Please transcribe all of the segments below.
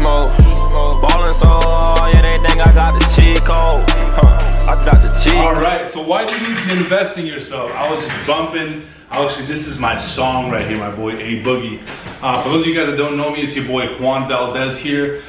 mode. Ballin' so hard, yeah, they think I got the cheat code. I got the cheat code. Alright, so why do you need to invest in yourself? I was just bumping. Actually, this is my song right here, my boy A Boogie. For those of you guys that don't know me, it's your boy Juan Valdez here.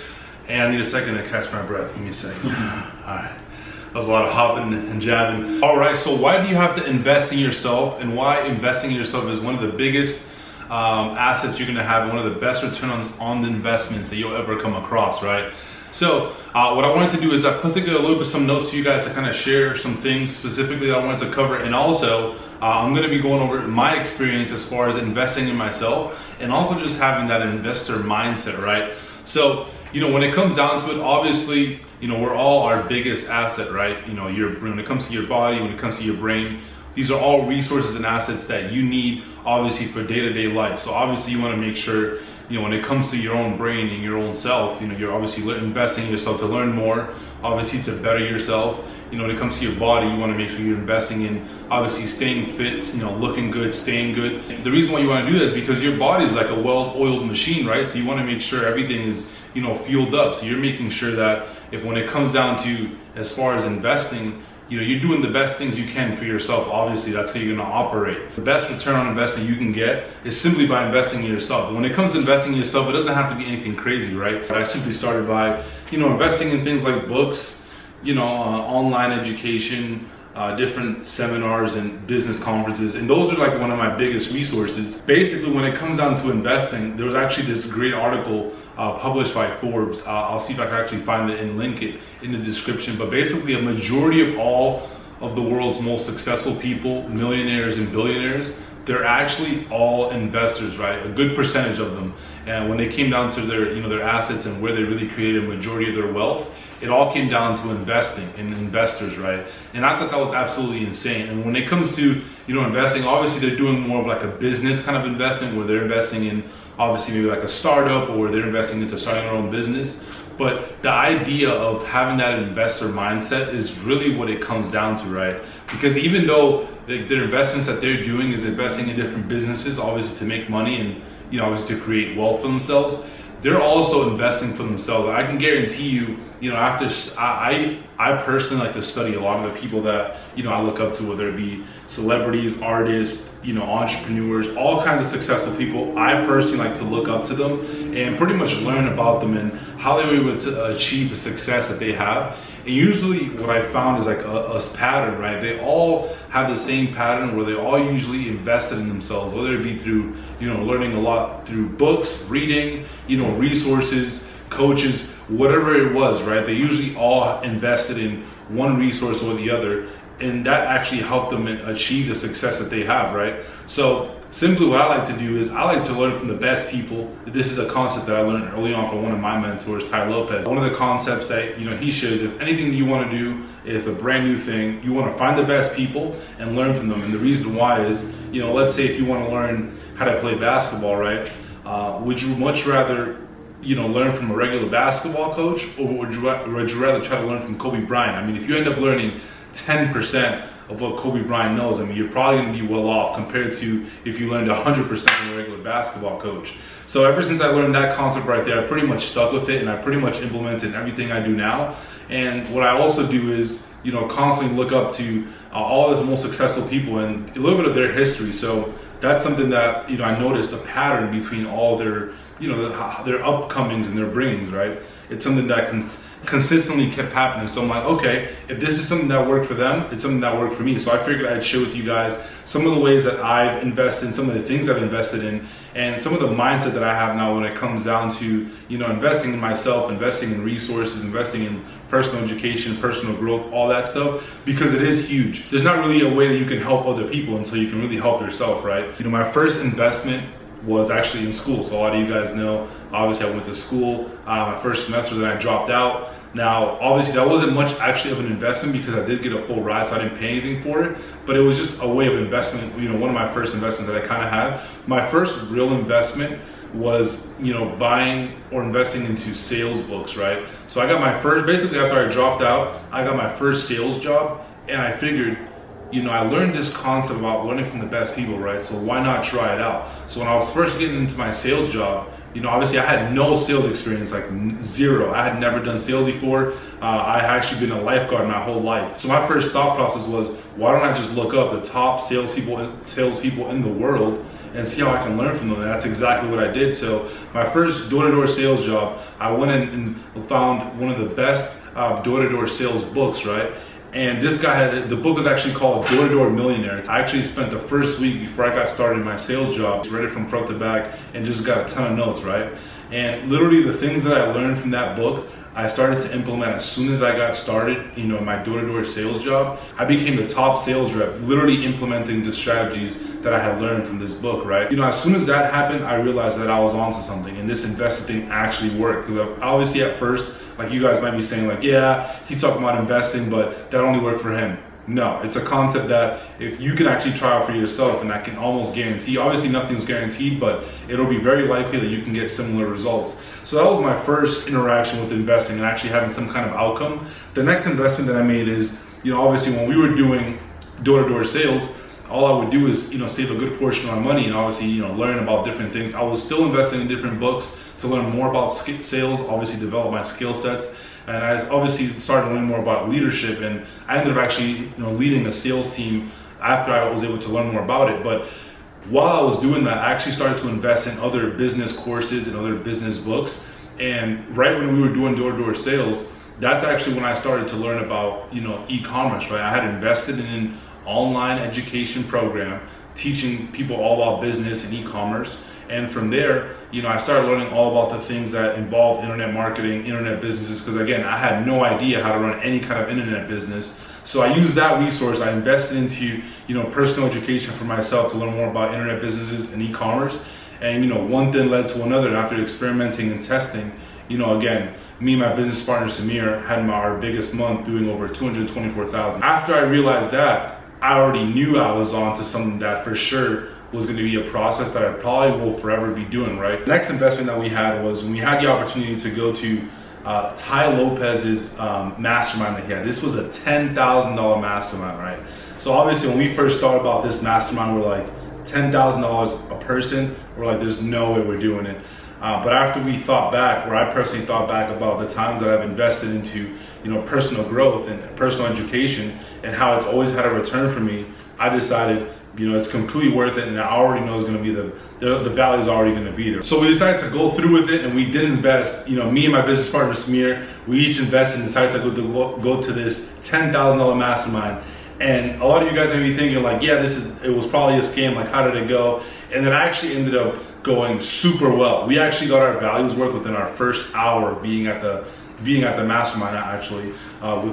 And I need a second to catch my breath. Give me a second. Alright. That was a lot of hopping and jabbing. Alright, so why do you have to invest in yourself, and why investing in yourself is one of the biggest assets you're gonna have, one of the best returns on the investments that you'll ever come across, right? So what I wanted to do is I put together a little bit some notes for you guys to kind of share some things specifically that I wanted to cover, and also I'm gonna be going over my experience as far as investing in myself, and also just having that investor mindset, right? So, you know, when it comes down to it, obviously, you know, we're all our biggest asset, right? You know, when it comes to your body, when it comes to your brain, these are all resources and assets that you need, obviously, for day-to-day life. So obviously you want to make sure, you know, when it comes to your own brain and your own self, you know, you're obviously investing in yourself to learn more, obviously to better yourself. You know, when it comes to your body, you want to make sure you're investing in, obviously, staying fit, you know, looking good, staying good. The reason why you want to do that is because your body is like a well-oiled machine, right? So you want to make sure everything is, you know, fueled up. So you're making sure that when it comes down to, as far as investing, you know, you're doing the best things you can for yourself. Obviously, that's how you're gonna operate. The best return on investment you can get is simply by investing in yourself. When it comes to investing in yourself, it doesn't have to be anything crazy, right? I simply started by, you know, investing in things like books, you know, online education, different seminars and business conferences, and those are like one of my biggest resources. Basically, when it comes down to investing, there was actually this great article published by Forbes. I'll see if I can actually find it and link it in the description. But basically, a majority of all of the world's most successful people, millionaires and billionaires, they're actually all investors, right? A good percentage of them. And when they came down to their, you know, their assets and where they really created a majority of their wealth, it all came down to investing in investors, right? And I thought that was absolutely insane. And when it comes to, you know, investing, obviously they're doing more of like a business kind of investment where they're investing in, obviously, maybe like a startup, or they're investing into starting their own business. But the idea of having that investor mindset is really what it comes down to, right? Because even though their investments that they're doing is investing in different businesses, obviously to make money and, you know, obviously to create wealth for themselves, they're also investing for themselves. I can guarantee you, you know, after I personally like to study a lot of the people that, you know, I look up to, whether it be celebrities, artists, you know, entrepreneurs, all kinds of successful people. I personally like to look up to them and pretty much learn about them and how they were able to achieve the success that they have. And usually what I found is like a pattern, right? They all have the same pattern where they all usually invested in themselves, whether it be through, you know, learning a lot through books, reading, you know, resources, coaches, whatever it was, right? They usually all invested in one resource or the other, and that actually helped them achieve the success that they have, right? So simply what I like to do is I like to learn from the best people. This is a concept that I learned early on from one of my mentors, Ty Lopez. One of the concepts that, you know, he shares, if anything you want to do is a brand new thing, you want to find the best people and learn from them. And the reason why is, you know, let's say if you want to learn how to play basketball, right? Would you much rather, you know, learn from a regular basketball coach, or would you rather try to learn from Kobe Bryant? I mean, if you end up learning 10% of what Kobe Bryant knows, I mean, you're probably going to be well off compared to if you learned 100% from a regular basketball coach. So ever since I learned that concept right there, I pretty much stuck with it, and I pretty much implement it in everything I do now. And what I also do is, you know, constantly look up to all the most successful people and a little bit of their history. So that's something that, you know, I noticed a pattern between all their, you know, their upcomings and their bringings, right? It's something that consistently kept happening. So I'm like, okay, if this is something that worked for them, it's something that worked for me. So I figured I'd share with you guys some of the ways that I've invested in, some of the things I've invested in, and some of the mindset that I have now when it comes down to, you know, investing in myself, investing in resources, investing in personal education, personal growth, all that stuff, because it is huge. There's not really a way that you can help other people until you can really help yourself, right? You know, my first investment was actually in school. So a lot of you guys know, obviously I went to school, my first semester, then I dropped out. Now, obviously that wasn't much actually of an investment because I did get a full ride, so I didn't pay anything for it, but it was just a way of investment, you know, one of my first investments that I kind of had. My first real investment was, you know, buying or investing into sales books, right? So I got my first, basically after I dropped out, I got my first sales job, and I figured, you know, I learned this concept about learning from the best people, right? So why not try it out? So when I was first getting into my sales job, You know, obviously I had no sales experience, like zero. I had never done sales before. I had actually been a lifeguard my whole life. So my first thought process was, why don't I just look up the top salespeople in the world and see how I can learn from them? And that's exactly what I did. So my first door-to-door sales job, I went in and found one of the best door-to-door sales books, right? And this guy had, the book was actually called Door-to-Door Millionaire. I actually spent the first week before I got started in my sales job, read it from front to back, and just got a ton of notes, right? And literally the things that I learned from that book, I started to implement as soon as I got started, you know, in my door-to-door sales job. I became the top sales rep, literally implementing the strategies that I had learned from this book, right? You know, as soon as that happened, I realized that I was onto something, and this investing thing actually worked. Because obviously at first, like you guys might be saying like, yeah, he's talking about investing, but that only worked for him. No, it's a concept that if you can actually try out for yourself, and I can almost guarantee, obviously nothing's guaranteed, but it'll be very likely that you can get similar results. So that was my first interaction with investing and actually having some kind of outcome. The next investment that I made is, you know, obviously when we were doing door-to-door sales, all I would do is, you know, save a good portion of my money and obviously, you know, learn about different things. I was still investing in different books to learn more about sales, obviously develop my skill sets. And I obviously started learning more about leadership, and I ended up actually, you know, leading a sales team after I was able to learn more about it. But while I was doing that, I actually started to invest in other business courses and other business books. And right when we were doing door-to-door sales, that's actually when I started to learn about, you know, e-commerce, right? I had invested in an online education program teaching people all about business and e-commerce. And from there, you know, I started learning all about the things that involved internet marketing, internet businesses, because again, I had no idea how to run any kind of internet business. So I used that resource, I invested into, you know, personal education for myself to learn more about internet businesses and e-commerce. And, you know, one thing led to another. And after experimenting and testing, you know, again, me and my business partner Samir had our biggest month doing over $224,000. After I realized that, I already knew I was on to something that for sure was going to be a process that I probably will forever be doing, right? The next investment that we had was when we had the opportunity to go to Ty Lopez's mastermind that he had. This was a $10,000 mastermind, right? So obviously when we first thought about this mastermind, we're like, $10,000 a person, we're like, there's no way we're doing it. But after we thought back, or I personally thought back about the times that I've invested into, you know, personal growth and personal education and how it's always had a return for me, I decided, you know, it's completely worth it, and I already know it's going to be the value is already going to be there. So we decided to go through with it, and we did invest. You know, me and my business partner Samir, we each invested and decided to go to this $10,000 mastermind. And a lot of you guys may be thinking like, yeah, it was probably a scam. Like, how did it go? And then I actually ended up going super well. We actually got our values worth within our first hour being at the mastermind, actually,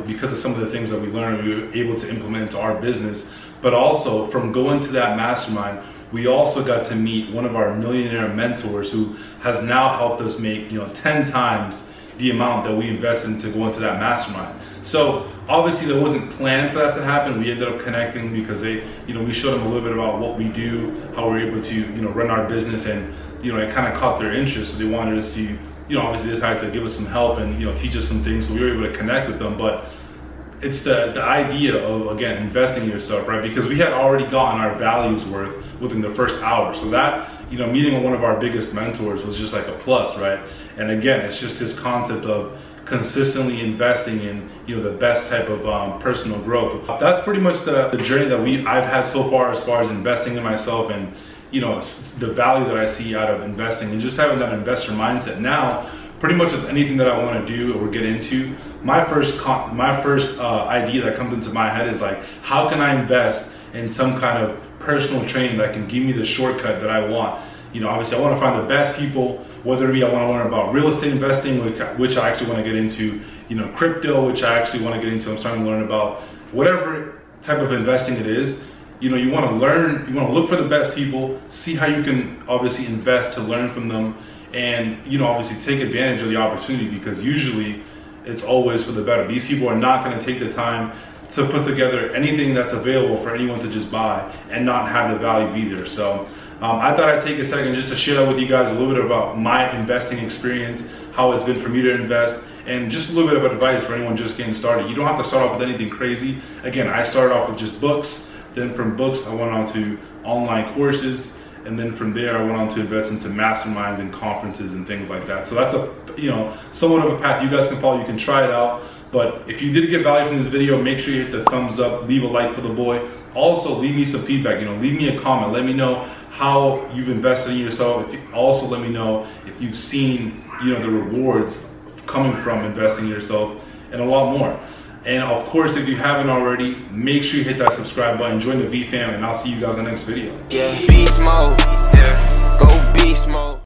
because of some of the things that we learned, we were able to implement into our business. But also from going to that mastermind, we also got to meet one of our millionaire mentors who has now helped us make, you know, 10 times the amount that we invested to go into that mastermind. So obviously that wasn't planned for that to happen. We ended up connecting because they, you know, we showed them a little bit about what we do, how we're able to, you know, run our business, and, you know, it kind of caught their interest. So they wanted us to, you know, obviously decided to give us some help and, you know, teach us some things. So we were able to connect with them. But it's the idea of, again, investing in yourself, right? Because we had already gotten our values worth within the first hour. So that, you know, meeting one of our biggest mentors was just like a plus, right? And again, it's just this concept of consistently investing in, you know, the best type of personal growth. That's pretty much the journey that I've had so far as investing in myself, and, you know, the value that I see out of investing and just having that investor mindset. Now, pretty much with anything that I want to do or get into, my first idea that comes into my head is like, how can I invest in some kind of personal training that can give me the shortcut that I want? You know, obviously I want to find the best people, whether it be I want to learn about real estate investing, which I actually want to get into, you know, crypto, which I actually want to get into. I'm starting to learn about whatever type of investing it is. You know, you want to learn, you want to look for the best people, see how you can obviously invest to learn from them, and, you know, obviously take advantage of the opportunity, because usually it's always for the better. These people are not going to take the time to put together anything that's available for anyone to just buy and not have the value be there. So I thought I'd take a second just to share that with you guys, a little bit about my investing experience, how it's been for me to invest, and just a little bit of advice for anyone just getting started. You don't have to start off with anything crazy. Again, I started off with just books. Then from books, I went on to online courses. And then from there, I went on to invest into masterminds and conferences and things like that. So that's a, you know, somewhat of a path you guys can follow. You can try it out. But if you did get value from this video, make sure you hit the thumbs up, leave a like for the boy. Also, leave me some feedback. You know, leave me a comment. Let me know how you've invested in yourself. Also, let me know if you've seen, you know, the rewards coming from investing in yourself, and a lot more. And of course, if you haven't already, make sure you hit that subscribe button, join the V fam, and I'll see you guys in the next video. Yeah, beast mode. Yeah. Go beast mode.